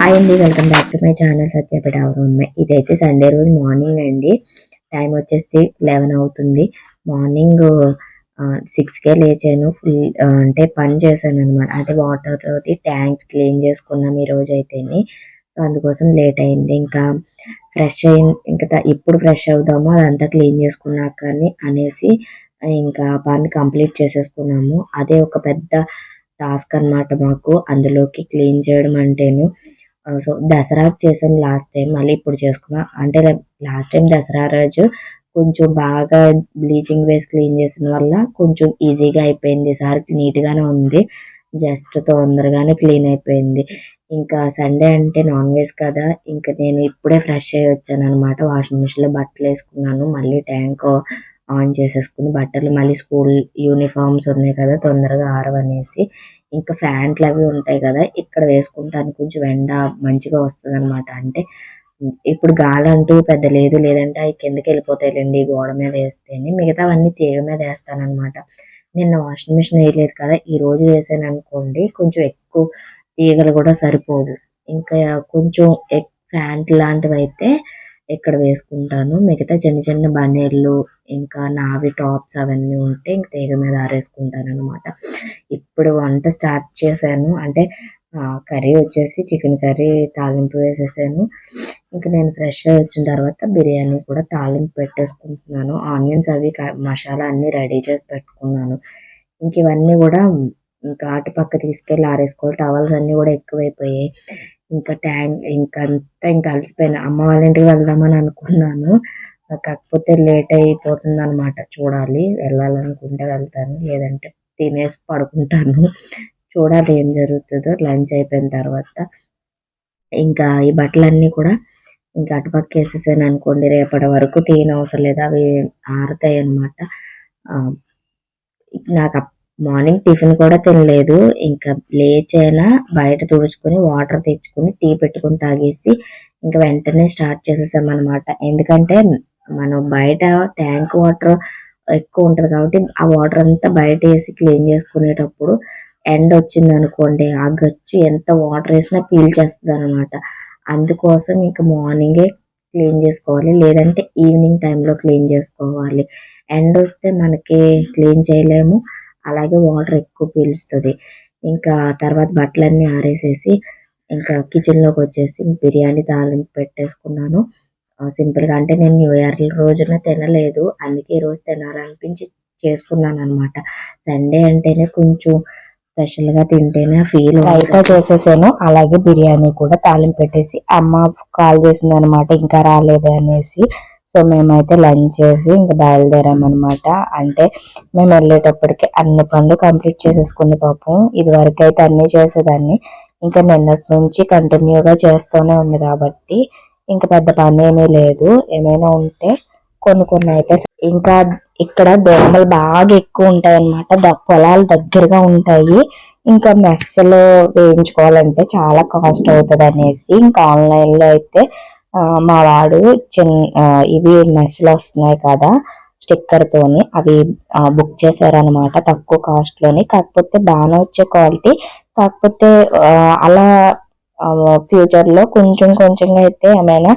Hi అండి, welcome back to my channel Satyapeta అవును. ఇదైతే సండే రోజు మార్నింగ్ అండి. టైం వచ్చేసి 11 అవుతుంది. మార్నింగ్ 6కే లేచాను. ఫుల్ అంటే పని చేశాను అనమాట. అంటే వాటర్ ట్యాంక్స్ క్లీన్ చేసుకున్నాం ఈ రోజు అయితేని. సో అందుకోసం లేట్ అయింది. ఇంకా ఫ్రెష్ అయింది. ఇంకా ఇప్పుడు ఫ్రెష్ అవుదాము అదంతా క్లీన్ చేసుకున్నాక అనేసి ఇంకా పని కంప్లీట్ చేసేసుకున్నాము. అదే ఒక పెద్ద టాస్క్ అన్నమాట మాకు. అందులోకి క్లీన్ చేయడం అంటేను. సో దసరాకి చేశాను లాస్ట్ టైం. మళ్ళీ ఇప్పుడు చేసుకున్నా. అంటే లాస్ట్ టైం దసరా రోజు కొంచెం బాగా బ్లీచింగ్ వేసి క్లీన్ చేసిన వల్ల కొంచెం ఈజీగా అయిపోయింది. ఈసారి నీట్ గానే ఉంది. జస్ట్ తొందరగానే క్లీన్ అయిపోయింది. ఇంకా సండే అంటే నాన్ వెజ్ కదా, ఇంకా నేను ఇప్పుడే ఫ్రెష్ అయ్యి వచ్చాను అనమాట. వాషింగ్ మిషన్ లో బట్టలు వేసుకున్నాను. మళ్ళీ ట్యాంక్ ఆన్ చేసేసుకుని బట్టలు మళ్ళీ స్కూల్ యూనిఫామ్స్ ఉన్నాయి కదా, తొందరగా ఆరవనేసి ఇంకా ఫ్యాంట్లు అవి ఉంటాయి కదా, ఇక్కడ వేసుకుంటాను. కొంచెం ఎండ మంచిగా వస్తుంది అనమాట. అంటే ఇప్పుడు గాలి అంటూ పెద్ద లేదు, లేదంటే అవి కిందకి వెళ్ళిపోతాయిలేండి గోడ మీద వేస్తేనే. మిగతావన్నీ తీగ మీద వేస్తాను అనమాట. నిన్న వాషింగ్ మిషన్ వేయలేదు కదా, ఈ రోజు వేసాను అనుకోండి కొంచెం ఎక్కువ తీగలు కూడా సరిపోవు. ఇంకా కొంచెం ప్యాంట్ లాంటివి అయితే ఇక్కడ వేసుకుంటాను. మిగతా చిన్న చిన్న బనీర్లు ఇంకా నావి టాప్స్ అవన్నీ ఉంటే ఇంక తీగ మీద ఆరేసుకుంటాను అనమాట. ఇప్పుడు వంట స్టార్ట్ చేశాను. అంటే కర్రీ వచ్చేసి చికెన్ కర్రీ తాలింపు వేసేసాను. ఇంకా నేను ఫ్రెష్ అయ్యి వచ్చిన తర్వాత బిర్యానీ కూడా తాలింపు పెట్టేసుకుంటున్నాను. ఆనియన్స్ అవి మసాలా అన్ని రెడీ చేసి పెట్టుకున్నాను. ఇంక ఇవన్నీ కూడా ఇంకా అటు పక్క తీసుకెళ్ళి ఆరేసుకోవాలి. టవల్స్ అన్ని కూడా ఎక్కువైపోయాయి. ఇంకా ఇంకా అలసిపోయిన అమ్మ వాళ్ళ ఇంటికి వెళ్దామని అనుకున్నాను. కాకపోతే లేట్ అయిపోతుంది అనమాట. చూడాలి, వెళ్ళాలనుకుంటే వెళ్తాను, లేదంటే తినేసి పడుకుంటాను. చూడాలి ఏం జరుగుతుందో లంచ్ అయిపోయిన తర్వాత. ఇంకా ఈ బట్టలన్నీ కూడా ఇంకా అటుపక్క వేసేసాను అనుకోండి, రేపటి వరకు తీయనవసరం లేదు, అవి ఆరుతాయి అనమాట. నాకు మార్నింగ్ టిఫిన్ కూడా తినలేదు. ఇంకా లేచైనా బయట తుడుచుకొని వాటర్ తెచ్చుకొని టీ పెట్టుకొని తాగేసి ఇంకా వెంటనే స్టార్ట్ చేసేసాం అనమాట. ఎందుకంటే మనం బయట ట్యాంక్ వాటర్ ఎక్కువ ఉంటది కాబట్టి ఆ వాటర్ అంతా బయట వేసి క్లీన్ చేసుకునేటప్పుడు ఎండ వచ్చింది అనుకోండి, ఆ గచ్చు ఎంత వాటర్ వేసినా పీల్చేస్తుంది అనమాట. అందుకోసం ఇంకా మార్నింగే క్లీన్ చేసుకోవాలి, లేదంటే ఈవినింగ్ టైంలో క్లీన్ చేసుకోవాలి. ఎండ వస్తే మనకి క్లీన్ చేయలేము, అలాగే వాటర్ ఎక్కువ పీలుస్తుంది. ఇంకా తర్వాత బట్టలన్నీ ఆరేసేసి ఇంకా కిచెన్ లోకి వచ్చేసి బిర్యానీ తాలింపు పెట్టేసుకున్నాను. సింపుల్ గా. అంటే నేను న్యూ ఇయర్ రోజున తినలేదు, అందుకే ఈ రోజు తినాలనిపించి చేసుకున్నాను అనమాట. సండే అంటేనే కొంచెం స్పెషల్ గా తింటేనే ఫీల్ రైతా చేసేసాను. అలాగే బిర్యానీ కూడా తాలింపు పెట్టేసి అమ్మ కాల్ చేసింది అనమాట, ఇంకా రాలేదు అనేసి. సో మేమైతే లంచ్ చేసి ఇంకా బయలుదేరామన్నమాట. అంటే మేము వెళ్ళేటప్పటికి అన్ని పనులు కంప్లీట్ చేసేసుకుంది పాపం. ఇది వరకు అయితే అన్ని చేసేదాన్ని, ఇంకా నిన్నటి నుంచి కంటిన్యూగా చేస్తూనే ఉంది కాబట్టి ఇంకా పెద్ద పని ఏమీ లేదు. ఏమైనా ఉంటే కొన్ని అయితే ఇంకా ఇక్కడ దోమలు బాగా ఎక్కువ ఉంటాయి అన్నమాట. పొలాలు దగ్గరగా ఉంటాయి. ఇంకా మెస్సులో వేయించుకోవాలంటే చాలా కాస్ట్ అవుతుంది అనేసి ఇంకా ఆన్లైన్ లో అయితే మా వాడు ఇవి మెస్సులు వస్తున్నాయి కదా స్టిక్కర్ తోని, అవి బుక్ చేశారనమాట తక్కువ కాస్ట్ లోని. కాకపోతే బాగానే వచ్చే క్వాలిటీ. కాకపోతే అలా ఫ్యూచర్ లో కొంచెం కొంచెంగా అయితే ఏమైనా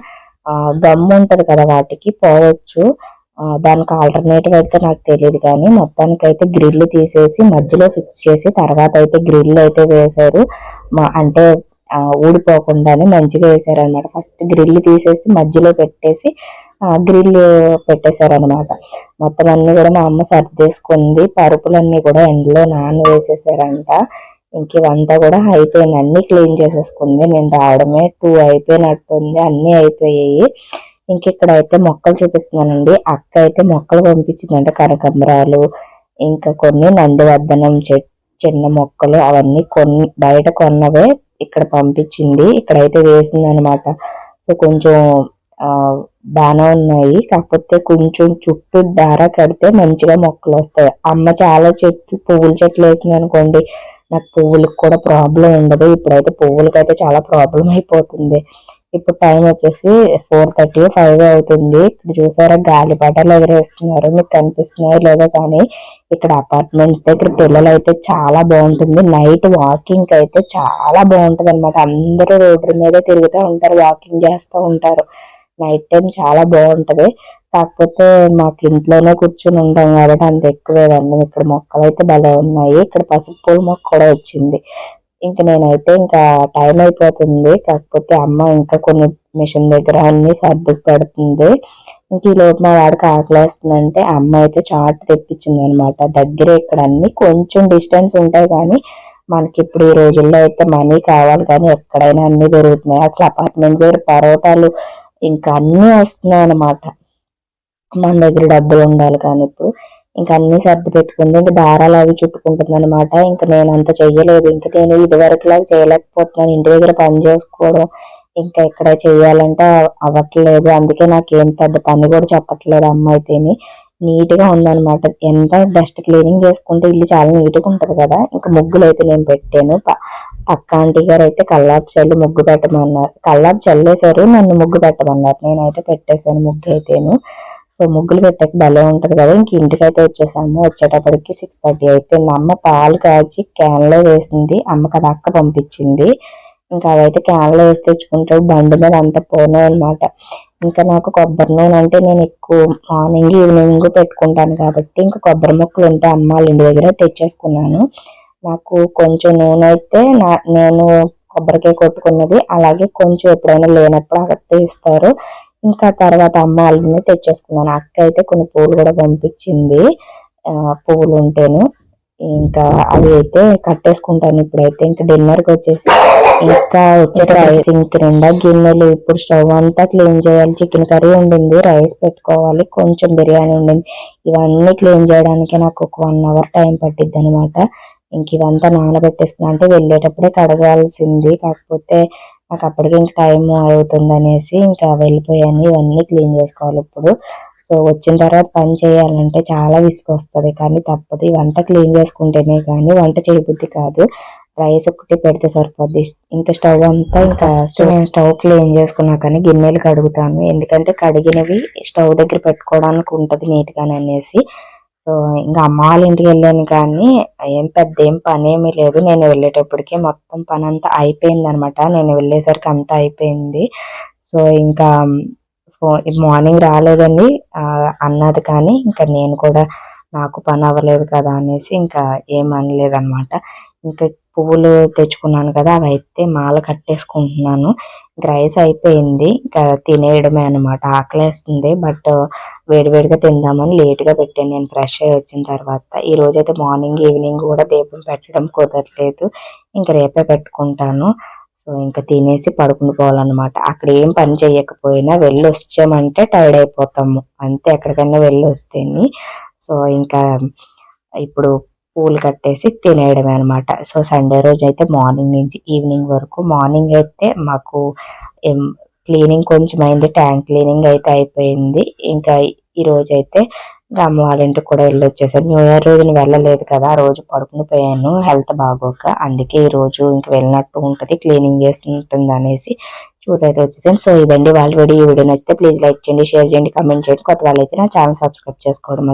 గమ్ ఉంటది కదా వాటికి పోవచ్చు. దానికి ఆల్టర్నేటివ్ అయితే నాకు తెలియదు, కానీ మొత్తానికి అయితే గ్రిల్ తీసేసి మధ్యలో ఫిక్స్ చేసి తర్వాత అయితే గ్రిల్ అయితే వేశారు. అంటే ఊడిపోకుండానే మంచిగా వేసారు అనమాట. ఫస్ట్ గ్రిల్ తీసేసి మధ్యలో పెట్టేసి గ్రిల్ పెట్టేశారనమాట. మొత్తం అన్ని కూడా మా అమ్మ సర్దేసుకుంది. పరుపులన్నీ కూడా ఎండలో వేసేసారంట. ఇంక ఇవంతా కూడా అయిపోయింది, అన్ని క్లీన్ చేసేసుకుంది. నేను రావడమే 2 అయిపోయినట్టుంది, అన్ని అయిపోయాయి. ఇంక ఇక్కడైతే మొక్కలు చూపిస్తున్నానండి. అక్క అయితే మొక్కలు పంపించిందంట, కనకంబరాలు ఇంకా కొన్ని నందివర్ధనం చిన్న మొక్కలు, అవన్నీ బయట కొన్నవే ఇక్కడ పంపించింది. ఇక్కడైతే వేసింది అనమాట. సో కొంచెం బాగానే ఉన్నాయి. కాకపోతే కొంచెం చుట్టూ దార కడితే మంచిగా మొక్కలు వస్తాయి. అమ్మ చాలా పువ్వుల చెట్లు వేసింది అనుకోండి, నాకు పువ్వులకు కూడా ప్రాబ్లం ఉండదు. ఇప్పుడైతే పువ్వులకైతే చాలా ప్రాబ్లం అయిపోతుంది. ఇప్పుడు టైం వచ్చేసి 4:30 5 అవుతుంది. ఇక్కడ చూసారా గాలిపటాలు ఎగరేస్తున్నారు, మీకు కనిపిస్తున్నాయో లేదో కానీ ఇక్కడ అపార్ట్మెంట్స్ దగ్గర పిల్లలు అయితే చాలా బాగుంటుంది. నైట్ వాకింగ్ అయితే చాలా బాగుంటది అనమాట. అందరూ రోడ్డు మీద తిరుగుతూ ఉంటారు, వాకింగ్ చేస్తూ ఉంటారు. నైట్ టైం చాలా బాగుంటది. కాకపోతే మాకు ఇంట్లోనే కూర్చుని ఉంటాం కాబట్టి అంత ఎక్కువేదండి. ఇక్కడ మొక్కలు అయితే భలే ఉన్నాయి. ఇక్కడ పసుపు పూల మొక్క కూడా వచ్చింది. ఇంక నేనైతే ఇంకా టైం అయిపోతుంది. కాకపోతే అమ్మ ఇంకా కొన్ని మిషన్ దగ్గర అన్ని సర్దుకు పెడుతుంది. ఇంక ఈ లోపు మా వాడికి ఆకలేస్తుందంటే అమ్మ అయితే చాట్ తెప్పించింది అనమాట. దగ్గరే ఇక్కడ అన్ని కొంచెం డిస్టెన్స్ ఉంటాయి కానీ మనకి ఇప్పుడు ఈ రోజుల్లో అయితే మనీ కావాలి కానీ ఎక్కడైనా అన్ని దొరుకుతున్నాయి. అసలు అపార్ట్మెంట్ దగ్గర పరోటాలు ఇంకా అన్ని వస్తున్నాయి అనమాట. మన దగ్గర డబ్బులు ఉండాలి కానీ ఇప్పుడు ఇంకా అన్ని సర్ది పెట్టుకుంది. ఇంకా దారాలు అవి చుట్టుకుంటుంది అనమాట. ఇంకా నేను అంత చెయ్యలేదు. ఇంకా నేను ఇది వరకులాగా చేయలేకపోతున్నాను. ఇంటి దగ్గర పని చేసుకోవడం ఇంకా ఎక్కడ చెయ్యాలంటే అవ్వట్లేదు. అందుకే నాకు ఏం పెద్ద పని కూడా చెప్పట్లేదు అమ్మ అయితేని. నీట్ గా ఉందన్నమాట. ఎంత డస్ట్ క్లీనింగ్ చేసుకుంటే ఇల్లు చాలా నీట్ గా ఉంటది కదా. ఇంకా ముగ్గులు అయితే నేను పెట్టాను. పక్క ఆంటీ గారు అయితే కల్లాపు చల్లి ముగ్గు పెట్టమన్నారు. కల్లాపు చల్లేశారు, నన్ను ముగ్గు పెట్టమన్నారు. నేనైతే పెట్టేశాను ముగ్గు అయితేను. సో ముగ్గులు పెట్టక భలే ఉంటది కదా. ఇంక ఇంటికైతే వచ్చేసాము. వచ్చేటప్పటికి 6:30 అయిపోయింది. అమ్మ పాలు కాచి క్యాన్ లో వేసింది. అమ్మకి అది అక్క పంపించింది. ఇంకా అవైతే క్యాన్ లో వేసి తెచ్చుకుంటాడు. బండి మీద అంత పోనే అనమాట. ఇంకా నాకు కొబ్బరి నూనె అంటే నేను ఎక్కువ మార్నింగ్ ఈవినింగ్ పెట్టుకుంటాను కాబట్టి ఇంకా కొబ్బరి ముక్కలు ఉంటే అమ్మ వాళ్ళ ఇంటి దగ్గర తెచ్చేసుకున్నాను. నాకు కొంచెం నూనె అయితే నేను కొబ్బరికాయ కొట్టుకున్నది, అలాగే కొంచెం ఎప్పుడైనా లేనప్పుడు అక్కడ ఇస్తారు. ఇంకా తర్వాత అమ్మ వాళ్ళని తెచ్చేసుకున్నాను. అక్క అయితే కొన్ని పూలు కూడా పంపించింది, పువ్వులు ఉంటేను. ఇంకా అవి అయితే కట్టేసుకుంటాను ఇప్పుడైతే. ఇంకా డిన్నర్కి వచ్చేసి ఇంకా వచ్చే రైస్ ఇంక నిండా గిన్నెలు. ఇప్పుడు స్టవ్ అంతా క్లీన్ చేయాలి. చికెన్ కర్రీ ఉండింది, రైస్ పెట్టుకోవాలి, కొంచెం బిర్యానీ ఉండింది. ఇవన్నీ క్లీన్ చేయడానికి నాకు ఒక 1 అవర్ టైం పట్టిద్ది అనమాట. ఇంక ఇవంతా నానబెట్టేసుకున్నా అంటే వెళ్ళేటప్పుడే కడగాల్సింది. కాకపోతే నాకు అప్పటికి ఇంకా టైం అవుతుంది అనేసి ఇంకా వెళ్ళిపోయాను. ఇవన్నీ క్లీన్ చేసుకోవాలి ఇప్పుడు. సో వచ్చిన తర్వాత పని చేయాలంటే చాలా విసుగు వస్తుంది కానీ తప్పదు. ఇవంతా క్లీన్ చేసుకుంటేనే కానీ వంట చేయబుద్ధి కాదు. రైస్ ఒకటి పెడితే సరిపోద్ది. ఇంకా స్టవ్ అంతా ఇంకా నేను స్టవ్ క్లీన్ చేసుకున్నా కానీ గిన్నెలు కడుగుతాను. ఎందుకంటే కడిగినవి స్టవ్ దగ్గర పెట్టుకోవడానికి ఉంటది నీట్ గానే అనేసి. సో ఇంకా అమ్మ వాళ్ళ ఇంటికి వెళ్ళాను కానీ ఏం పని ఏమీ లేదు. నేను వెళ్ళేటప్పటికి మొత్తం పని అంతా అయిపోయింది అనమాట. నేను వెళ్ళేసరికి అంతా అయిపోయింది. సో ఇంకా మార్నింగ్ రాలేదండి అన్నది కానీ ఇంకా నేను కూడా నాకు పని అవ్వలేదు కదా అనేసి ఇంకా ఏమనలేదన్నమాట. ఇంకా పువ్వులు తెచ్చుకున్నాను కదా, అవి అయితే మాల కట్టేసుకుంటున్నాను. రైస్ అయిపోయింది, ఇంకా తినేయడమే అనమాట. ఆకలేస్తుంది బట్ వేడివేడిగా తిందామని లేట్గా పెట్టాను నేను ఫ్రెష్ అయ్యి వచ్చిన తర్వాత. ఈ రోజైతే మార్నింగ్ ఈవినింగ్ కూడా దీపం పెట్టడం కుదరలేదు. ఇంకా రేపే పెట్టుకుంటాను. సో ఇంకా తినేసి పడుకుని పోవాలన్నమాట. అక్కడ ఏం పని చేయకపోయినా వెళ్ళి వచ్చామంటే టైర్డ్ అయిపోతాము అంతే, ఎక్కడికైనా వెళ్ళి వస్తేని. సో ఇంకా ఇప్పుడు పూలు కట్టేసి తినేయడమే అనమాట. సో సండే రోజు అయితే మార్నింగ్ నుంచి ఈవినింగ్ వరకు, మార్నింగ్ అయితే మాకు క్లీనింగ్ కొంచెం అయింది, ట్యాంక్ క్లీనింగ్ అయితే అయిపోయింది. ఇంకా ఈ రోజు అయితే అమ్మ వాళ్ళ ఇంటికి కూడా వెళ్ళి వచ్చేసాను. న్యూ ఇయర్ రోజున వెళ్ళలేదు కదా, ఆ రోజు పడుకుని పోయాను హెల్త్ బాగోక. అందుకే ఈ రోజు ఇంక వెళ్ళినట్టు ఉంటుంది, క్లీనింగ్ చేస్తుంటుంది అనేసి చూసైతే వచ్చేసాను. సో ఇదండి వాళ్ళ వీడియో. ఈ వీడియో నచ్చితే ప్లీజ్ లైక్ చేయండి, షేర్ చేయండి, కామెంట్ చేయండి. కొత్త వాళ్ళైతే నా ఛానల్ సబ్స్క్రైబ్ చేసుకోవడం